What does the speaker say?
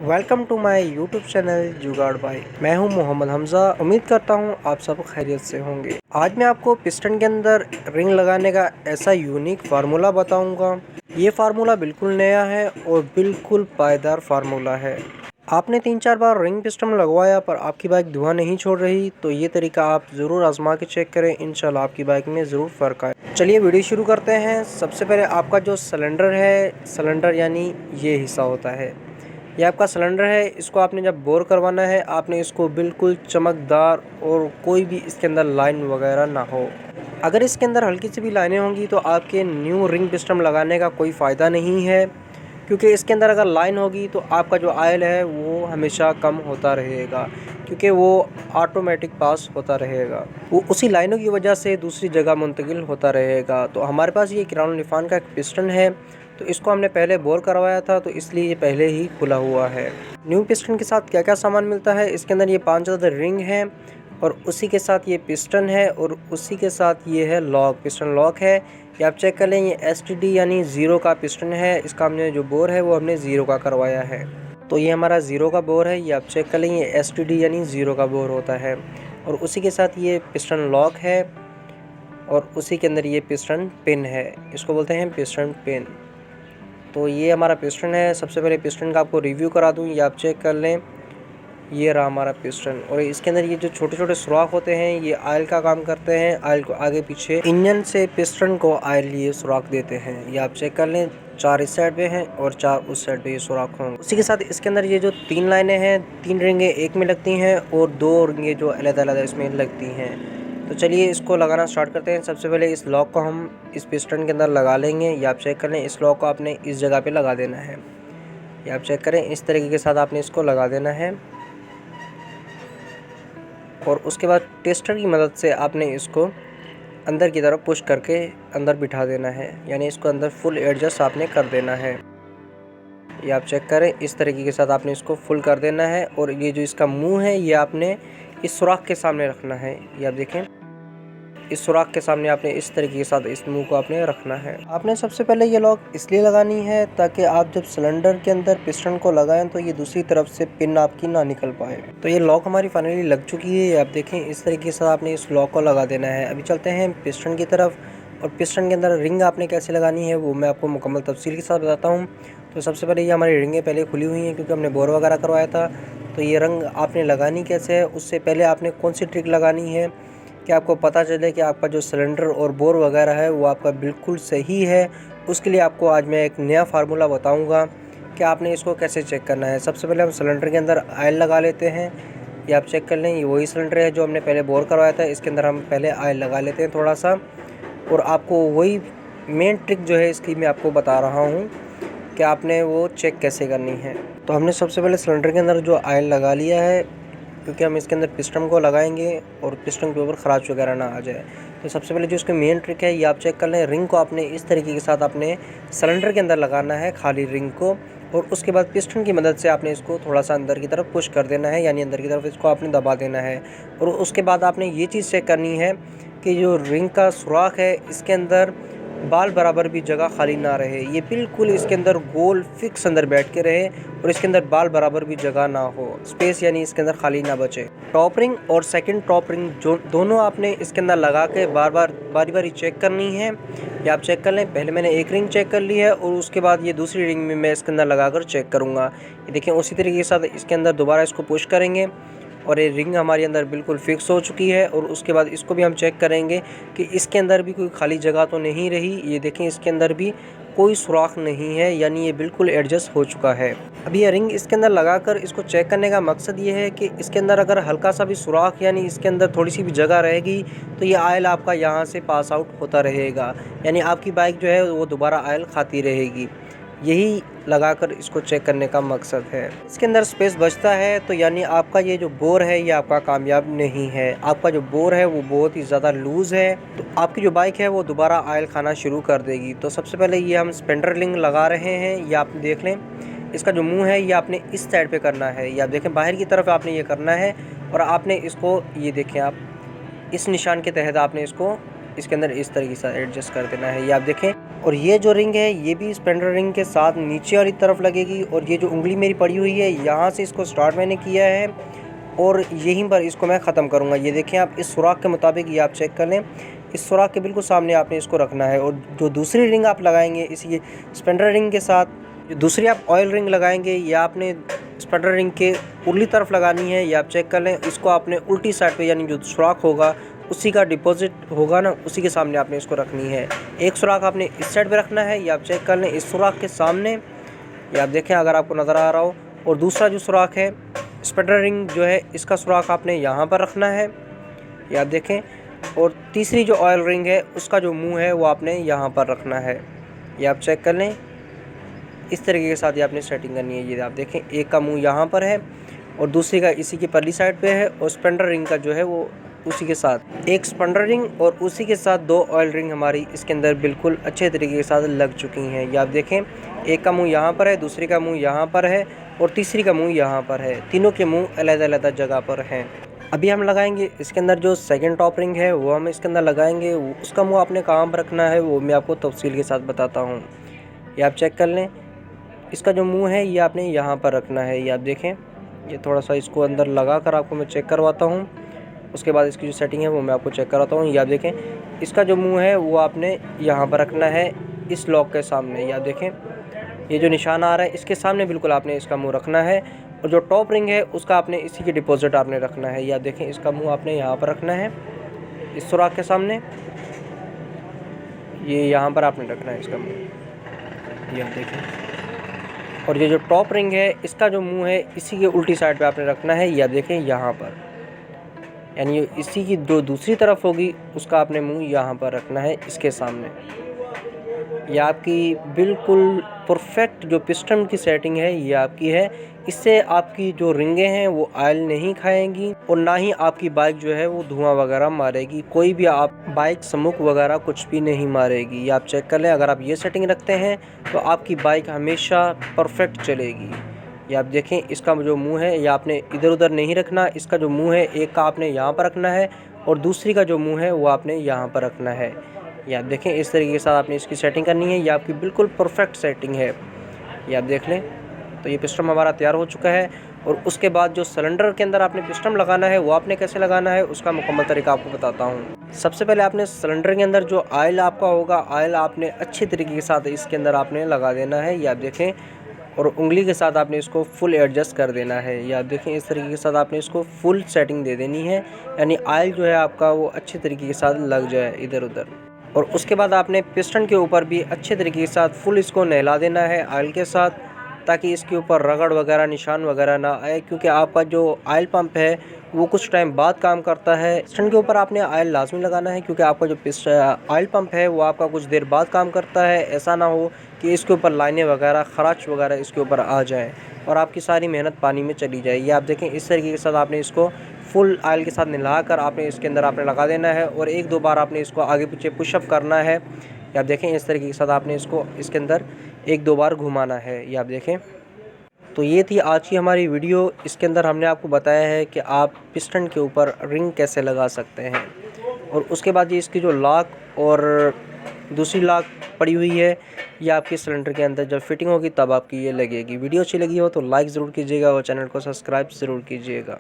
Welcome to my YouTube channel Jugaad Bhai. मैं हूं मोहम्मद हमज़ा। उम्मीद करता हूं आप सब खैरियत से होंगे। आज मैं आपको पिस्टन के अंदर रिंग लगाने का ऐसा यूनिक फार्मूला बताऊंगा। ये फार्मूला बिल्कुल नया है और बिल्कुल पायदार फार्मूला है। आपने 3-4 बार रिंग पिस्टन लगवाया पर आपकी बाइक धुआं नहीं छोड़ रही, तो ये तरीका आप ज़रूर आजमा के चेक करें। इंशाल्लाह आपकी बाइक में ज़रूर फ़र्क आए। चलिए वीडियो शुरू करते हैं। सबसे पहले आपका जो सिलेंडर है, सिलेंडर यानी ये हिस्सा होता है, ये आपका सिलेंडर है। इसको आपने जब बोर करवाना है, आपने इसको बिल्कुल चमकदार और कोई भी इसके अंदर लाइन वगैरह ना हो। अगर इसके अंदर हल्की सी भी लाइनें होंगी तो आपके न्यू रिंग पिस्टन लगाने का कोई फ़ायदा नहीं है, क्योंकि इसके अंदर अगर लाइन होगी तो आपका जो आयल है वो हमेशा कम होता रहेगा, क्योंकि वो ऑटोमेटिक पास होता रहेगा। वो उसी लाइनों की वजह से दूसरी जगह मुंतकिल होता रहेगा। तो हमारे पास ये किरान लिफान का एक पिस्टन है, तो इसको हमने पहले बोर करवाया था, तो इसलिए ये पहले ही खुला हुआ है। न्यू पिस्टन के साथ क्या क्या सामान मिलता है, इसके अंदर ये 5 ज़्यादा रिंग है और उसी के साथ ये पिस्टन है और उसी के साथ ये है लॉक, पिस्टन लॉक है। ये आप चेक कर लें, ये STD यानी ज़ीरो का पिस्टन है। इसका हमने जो बोर है वो हमने ज़ीरो का करवाया है। तो ये हमारा ज़ीरो का बोर है। ये आप चेक कर लें, ये STD यानी ज़ीरो का बोर होता है। और उसी के साथ ये पिस्टन लॉक है और उसी के अंदर ये पिस्टन पिन है, इसको बोलते हैं पिस्टन पिन। तो ये हमारा पिस्टन है। सबसे पहले पिस्टन का आपको रिव्यू करा दूँ, ये आप चेक कर लें। ये रहा हमारा पिस्टन और इसके अंदर ये जो छोटे छोटे सुराख होते हैं ये आयल का काम करते हैं। आयल को आगे पीछे इंजन से पिस्टन को आयल ये सुराख देते हैं। ये आप चेक कर लें, 4 इस साइड पे हैं और 4 उस साइड पे ये सुराख होंगे। उसी के साथ इसके अंदर ये जो 3 लाइनें हैं, 3 रिंगें एक में लगती हैं और 2 रिंगें जो अलग-अलग इसमें लगती हैं। तो चलिए इसको लगाना स्टार्ट करते हैं। सबसे पहले इस लॉक को हम इस पिस्टन के अंदर लगा लेंगे। ये आप चेक कर लें, इस लॉक को आपने इस जगह पे लगा देना है। ये आप चेक करें, इस तरीके के साथ आपने इसको लगा देना है और उसके बाद टेस्टर की मदद से आपने इसको अंदर की तरफ पुश करके अंदर बिठा देना है, यानी इसको अंदर फुल एडजस्ट आपने कर देना है। ये आप चेक करें, इस तरीके के साथ आपने इसको फुल कर देना है और ये जो इसका मुंह है ये आपने इस सुराख के सामने रखना है। ये आप देखें, इस सुराख के सामने आपने इस तरीके के साथ इस मुंह को आपने रखना है। आपने सबसे पहले ये लॉक इसलिए लगानी है ताकि आप जब सिलेंडर के अंदर पिस्टन को लगाएं तो ये दूसरी तरफ से पिन आपकी ना निकल पाए। तो ये लॉक हमारी फाइनली लग चुकी है। आप देखें, इस तरीके से आपने इस लॉक को लगा देना है। अभी चलते हैं पिस्टन की तरफ और पिस्टन के अंदर रिंग आपने कैसे लगानी है वो मैं आपको मुकम्मल तफसील के साथ बताता हूँ। तो सबसे पहले ये हमारी रिंगें पहले खुली हुई हैं क्योंकि हमने बोर वगैरह करवाया था। तो ये रंग आपने लगानी कैसे है, उससे पहले आपने कौन सी ट्रिक लगानी है कि आपको पता चले कि आपका जो सिलेंडर और बोर वगैरह है वो आपका बिल्कुल सही है। उसके लिए आपको आज मैं एक नया फार्मूला बताऊंगा कि आपने इसको कैसे चेक करना है। सबसे पहले हम सिलेंडर के अंदर ऑयल लगा लेते हैं। ये आप चेक कर लें, ये वही सिलेंडर है जो हमने पहले बोर करवाया था। इसके अंदर हम पहले ऑयल लगा लेते हैं थोड़ा सा, और आपको वही मेन ट्रिक जो है इसकी मैं आपको बता रहा हूँ कि आपने वो चेक कैसे करनी है। तो हमने सबसे पहले सिलेंडर के अंदर जो ऑयल लगा लिया है, क्योंकि हम इसके अंदर पिस्टन को लगाएंगे और पिस्टन के ऊपर खराश वगैरह ना आ जाए। तो सबसे पहले जो इसकी मेन ट्रिक है ये आप चेक कर लें, रिंग को आपने इस तरीके के साथ आपने सिलेंडर के अंदर लगाना है, खाली रिंग को, और उसके बाद पिस्टन की मदद से आपने इसको थोड़ा सा अंदर की तरफ पुश कर देना है, यानी अंदर की तरफ इसको आपने दबा देना है। और उसके बाद आपने ये चीज़ चेक करनी है कि जो रिंग का सुराख है इसके अंदर बाल बराबर भी जगह खाली ना रहे। ये बिल्कुल इसके अंदर गोल फिक्स अंदर बैठ के रहे और इसके अंदर बाल बराबर भी जगह ना हो, स्पेस यानी इसके अंदर खाली ना बचे। टॉप रिंग और सेकंड टॉप रिंग जो दोनों आपने इसके अंदर लगा के बारी बारी चेक करनी है। ये आप चेक कर लें, पहले मैंने एक रिंग चेक कर ली है और उसके बाद ये दूसरी रिंग में मैं इसके अंदर लगा कर चेक करूँगा। ये देखें, उसी तरीके के साथ इसके अंदर दोबारा इसको पुश करेंगे और ये रिंग हमारी अंदर बिल्कुल फिक्स हो चुकी है। और उसके बाद इसको भी हम चेक करेंगे कि इसके अंदर भी कोई खाली जगह तो नहीं रही। ये देखें, इसके अंदर भी कोई सुराख नहीं है, यानी ये बिल्कुल एडजस्ट हो चुका है। अभी ये रिंग इसके अंदर लगाकर इसको चेक करने का मकसद ये है कि इसके अंदर अगर हल्का सा भी सुराख यानी इसके अंदर थोड़ी सी भी जगह रहेगी तो ये आयल आपका यहाँ से पास आउट होता रहेगा, यानी आपकी बाइक जो है वो दोबारा आयल खाती रहेगी। यही लगाकर इसको चेक करने का मकसद है। इसके अंदर स्पेस बचता है तो यानी आपका ये जो बोर है ये आपका कामयाब नहीं है। आपका जो बोर है वो बहुत ही ज़्यादा लूज़ है, तो आपकी जो बाइक है वो दोबारा ऑयल खाना शुरू कर देगी। तो सबसे पहले ये हम स्पेंडर रिंग लगा रहे हैं। ये आप देख लें, इसका जो मुंह है ये आपने इस साइड पे करना है। ये आप देखें, बाहर की तरफ आपने ये करना है और आपने इसको, ये देखें आप, इस निशान के तहत आपने इसको इसके अंदर इस तरीके से एडजस्ट कर देना है। ये आप देखें, और ये जो रिंग है ये भी स्पेंडर रिंग के साथ नीचे वाली तरफ लगेगी। और ये जो उंगली मेरी पड़ी हुई है यहाँ से इसको स्टार्ट मैंने किया है और यहीं पर इसको मैं ख़त्म करूँगा। ये देखें आप, इस सुराख के मुताबिक ये आप चेक कर लें, इस सुराख के बिल्कुल सामने आपने इसको रखना है। और जो दूसरी रिंग आप लगाएंगे इसी स्पेंडर रिंग के साथ, जो दूसरी आप ऑयल रिंग लगाएंगे या आपने स्पेंडर रिंग के उर्ली तरफ लगानी है, या आप चेक कर लें, इसको आपने उल्टी साइड पे यानी जो सुराख होगा उसी का डिपॉजिट होगा ना, उसी के सामने आपने इसको रखनी है। एक सुराख आपने इस साइड पे रखना है, या आप चेक कर लें इस सुराख के सामने, या आप देखें अगर आपको नज़र आ रहा हो। और दूसरा जो सुराख है स्पेंडर रिंग जो है इसका सुराख आपने यहाँ पर रखना है, या आप देखें। और तीसरी जो ऑयल रिंग है उसका जो मुंह है वो आपने यहाँ पर रखना है, या आप चेक कर लें। इस तरीके के साथ ये आपने सेटिंग करनी है। ये आप देखें, एक का मुंह यहाँ पर है और दूसरी का इसी की परली साइड पे है, और स्पेंडर रिंग का जो है वो उसी के साथ, एक स्पेंडर रिंग और उसी के साथ दो ऑयल रिंग हमारी इसके अंदर बिल्कुल अच्छे तरीके के साथ लग चुकी हैं। ये आप देखें, एक का मुंह यहाँ पर है, दूसरी का मुंह यहाँ पर है और तीसरी का मुंह यहाँ पर है। तीनों के मुंह अलग-अलग जगह पर हैं। अभी हम लगाएंगे इसके अंदर जो सेकंड टॉप रिंग है वो हम इसके अंदर लगाएंगे। उसका मुंह आपने कहाँ पर रखना है वो मैं आपको तफसील के साथ बताता हूँ। ये आप चेक कर लें, इसका जो मुंह है ये आपने यहाँ पर रखना है। ये आप देखें, ये थोड़ा सा इसको अंदर लगा कर आपको मैं चेक करवाता हूँ। उसके बाद इसकी जो सेटिंग है वो मैं आपको चेक कराता हूँ। ये आप देखें, इसका जो मुंह है वो आपने यहाँ पर रखना है इस लॉक के सामने। ये आप देखें, ये जो निशान आ रहा है इसके सामने बिल्कुल आपने इसका मुंह रखना है। और जो टॉप रिंग है उसका आपने इसी की डिपॉजिट आपने रखना है। ये आप देखें, इसका मुंह आपने यहाँ पर रखना है इस सुराख के सामने, ये यहाँ पर आपने रखना है इसका मुँह। ये आप देखें। और ये जो टॉप रिंग है इसका जो मुंह है इसी के उल्टी साइड पे आपने रखना है। ये आप देखें यहाँ पर, यानी इसी की जो दूसरी तरफ होगी उसका आपने मुंह यहाँ पर रखना है इसके सामने। ये आपकी बिल्कुल परफेक्ट जो पिस्टन की सेटिंग है ये आपकी है। इससे आपकी जो रिंगें हैं वो ऑयल नहीं खाएंगी और ना ही आपकी बाइक जो है वो धुआं वगैरह मारेगी। कोई भी आप बाइक स्मोक वगैरह कुछ भी नहीं मारेगी। ये आप चेक कर लें, अगर आप ये सेटिंग रखते हैं तो आपकी बाइक हमेशा परफेक्ट चलेगी। ये आप देखें, इसका जो मुंह है ये आपने इधर उधर नहीं रखना। इसका जो मुंह है एक का आपने यहाँ पर रखना है और दूसरी का जो मुंह है वो आपने यहाँ पर रखना है। ये आप देखें, इस तरीके के साथ आपने इसकी सेटिंग करनी है। ये आपकी बिल्कुल परफेक्ट सेटिंग है। ये आप देख लें, तो ये पिस्टन हमारा तैयार हो चुका है। और उसके बाद जो सिलेंडर के अंदर आपने पिस्टन लगाना है वो आपने कैसे लगाना है उसका मुकम्मल तरीका आपको बताता हूँ। सबसे पहले आपने सिलेंडर के अंदर जो ऑयल आपका होगा, ऑयल आपने अच्छे तरीके के साथ इसके अंदर आपने लगा देना है। ये आप देखें, और उंगली के साथ आपने इसको फुल एडजस्ट कर देना है। ये आप देखें, इस तरीके के साथ आपने इसको फुल सेटिंग दे देनी है, यानी ऑयल जो है आपका वो अच्छे तरीके के साथ लग जाए इधर उधर। और उसके बाद आपने पिस्टन के ऊपर भी अच्छे तरीके के साथ फुल इसको नहला देना है ऑयल के साथ, ताकि इसके ऊपर रगड़ वगैरह निशान वगैरह ना आए, क्योंकि आपका जो ऑयल पंप है वो कुछ टाइम बाद काम करता है। पिस्टन के ऊपर आपने ऑयल लाजमी लगाना है, क्योंकि आपका जो ऑयल पंप है वो आपका कुछ देर बाद काम करता है। ऐसा ना हो कि इसके ऊपर लाइनें वगैरह खराश वगैरह इसके ऊपर आ जाएँ और आपकी सारी मेहनत पानी में चली जाए। ये आप देखें, इस तरीके के साथ आपने इसको फुल ऑयल के साथ मिला कर आपने इसके अंदर आपने लगा देना है और एक दो बार आपने इसको आगे पीछे पुशअप करना है। ये आप देखें, इस तरीके के साथ आपने इसको इसके अंदर एक दो बार घुमाना है। ये आप देखें, तो ये थी आज की हमारी वीडियो। इसके अंदर हमने आपको बताया है कि आप पिस्टन के ऊपर रिंग कैसे लगा सकते हैं। और उसके बाद ये इसकी जो लॉक और दूसरी लॉक पड़ी हुई है ये आपके सिलेंडर के अंदर जब फिटिंग होगी तब आपकी ये लगेगी। वीडियो अच्छी लगी हो तो लाइक ज़रूर कीजिएगा और चैनल को सब्सक्राइब ज़रूर कीजिएगा।